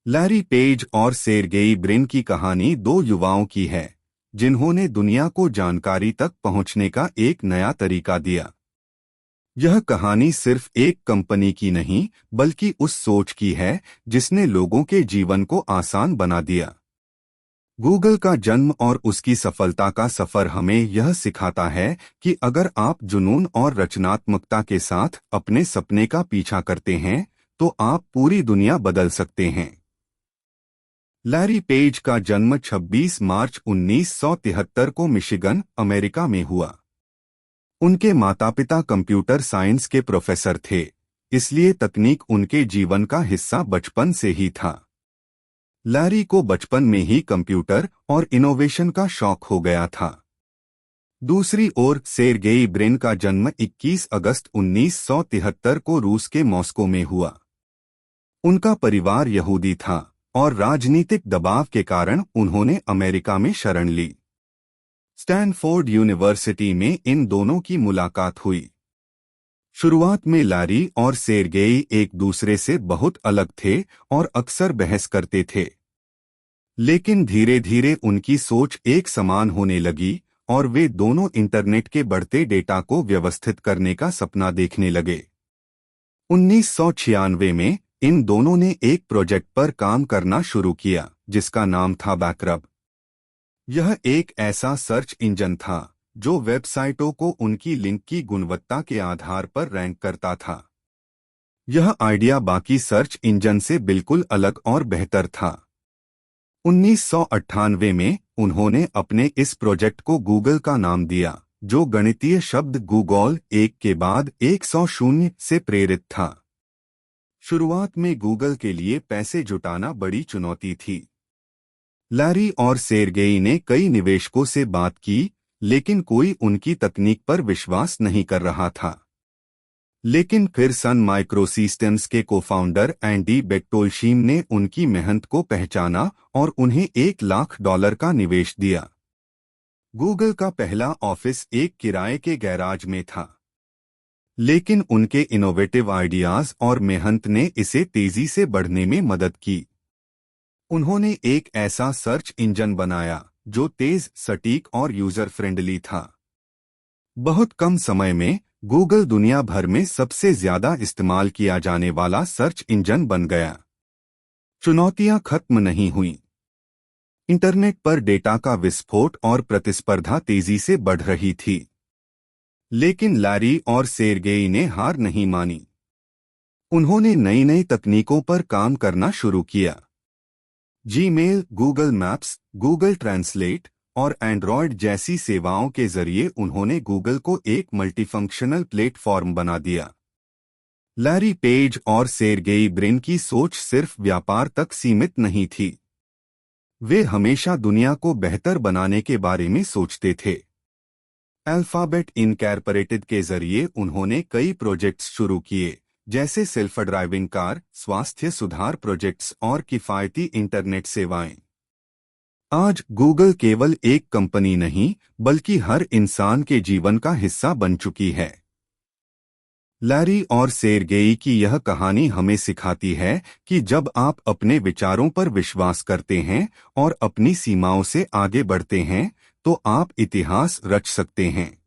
Larry page और Sergey Brin की कहानी दो युवाओं की है जिन्होंने दुनिया को जानकारी तक पहुंचने का एक नया तरीका दिया। यह कहानी सिर्फ एक कंपनी की नहीं बल्कि उस सोच की है जिसने लोगों के जीवन को आसान बना दिया। गूगल का जन्म और उसकी सफलता का सफर हमें यह सिखाता है कि अगर आप जुनून और रचनात्मकता के साथ अपने सपने का पीछा करते हैं तो आप पूरी दुनिया बदल सकते हैं। लैरी पेज का जन्म 26 मार्च 1973 को मिशिगन, अमेरिका में हुआ। उनके माता-पिता कंप्यूटर साइंस के प्रोफेसर थे, इसलिए तकनीक उनके जीवन का हिस्सा बचपन से ही था। लैरी को बचपन में ही कंप्यूटर और इनोवेशन का शौक हो गया था। दूसरी ओर सेर्गेई ब्रिन का जन्म 21 अगस्त 1973 को रूस के मॉस्को में हुआ। उनका परिवार यहूदी था और राजनीतिक दबाव के कारण उन्होंने अमेरिका में शरण ली। स्टैनफोर्ड यूनिवर्सिटी में इन दोनों की मुलाकात हुई। शुरुआत में लैरी और सेर्गेई एक दूसरे से बहुत अलग थे और अक्सर बहस करते थे, लेकिन धीरे धीरे उनकी सोच एक समान होने लगी और वे दोनों इंटरनेट के बढ़ते डेटा को व्यवस्थित करने का सपना देखने लगे। 1996 में इन दोनों ने एक प्रोजेक्ट पर काम करना शुरू किया जिसका नाम था बैकरब। यह एक ऐसा सर्च इंजन था जो वेबसाइटों को उनकी लिंक की गुणवत्ता के आधार पर रैंक करता था। यह आइडिया बाकी सर्च इंजन से बिल्कुल अलग और बेहतर था। 1998 में उन्होंने अपने इस प्रोजेक्ट को गूगल का नाम दिया, जो गणितीय शब्द गूगल एक के बाद 100 से प्रेरित था। शुरुआत में गूगल के लिए पैसे जुटाना बड़ी चुनौती थी। लैरी और सेर्गेई ने कई निवेशकों से बात की, लेकिन कोई उनकी तकनीक पर विश्वास नहीं कर रहा था। लेकिन फिर सन माइक्रोसिस्टम्स के को-फाउंडर एंडी बेक्टोल्शीम ने उनकी मेहनत को पहचाना और उन्हें $1 लाख का निवेश दिया। गूगल का पहला ऑफिस एक किराए के गैराज में था, लेकिन उनके इनोवेटिव आइडियाज और मेहनत ने इसे तेजी से बढ़ने में मदद की। उन्होंने एक ऐसा सर्च इंजन बनाया जो तेज, सटीक और यूजर फ्रेंडली था। बहुत कम समय में गूगल दुनिया भर में सबसे ज्यादा इस्तेमाल किया जाने वाला सर्च इंजन बन गया। चुनौतियां खत्म नहीं हुईं। इंटरनेट पर डेटा का विस्फोट और प्रतिस्पर्धा तेजी से बढ़ रही थी, लेकिन लैरी और सेर्गेई ने हार नहीं मानी। उन्होंने नई नई तकनीकों पर काम करना शुरू किया। Gmail, Google maps, Google translate और एंड्रॉयड जैसी सेवाओं के जरिए उन्होंने गूगल को एक मल्टीफंक्शनल प्लेटफॉर्म बना दिया। लैरी पेज और सेर्गेई ब्रिन की सोच सिर्फ व्यापार तक सीमित नहीं थी। वे हमेशा दुनिया को बेहतर बनाने के बारे में सोचते थे। अल्फाबेट इनकॉर्पोरेटेड के जरिए उन्होंने कई प्रोजेक्ट्स शुरू किए, जैसे सेल्फ ड्राइविंग कार, स्वास्थ्य सुधार प्रोजेक्ट्स और किफायती इंटरनेट सेवाएं। आज गूगल केवल एक कंपनी नहीं बल्कि हर इंसान के जीवन का हिस्सा बन चुकी है। लैरी और सेर्गेई की यह कहानी हमें सिखाती है कि जब आप अपने विचारों पर विश्वास करते हैं और अपनी सीमाओं से आगे बढ़ते हैं तो आप इतिहास रच सकते हैं।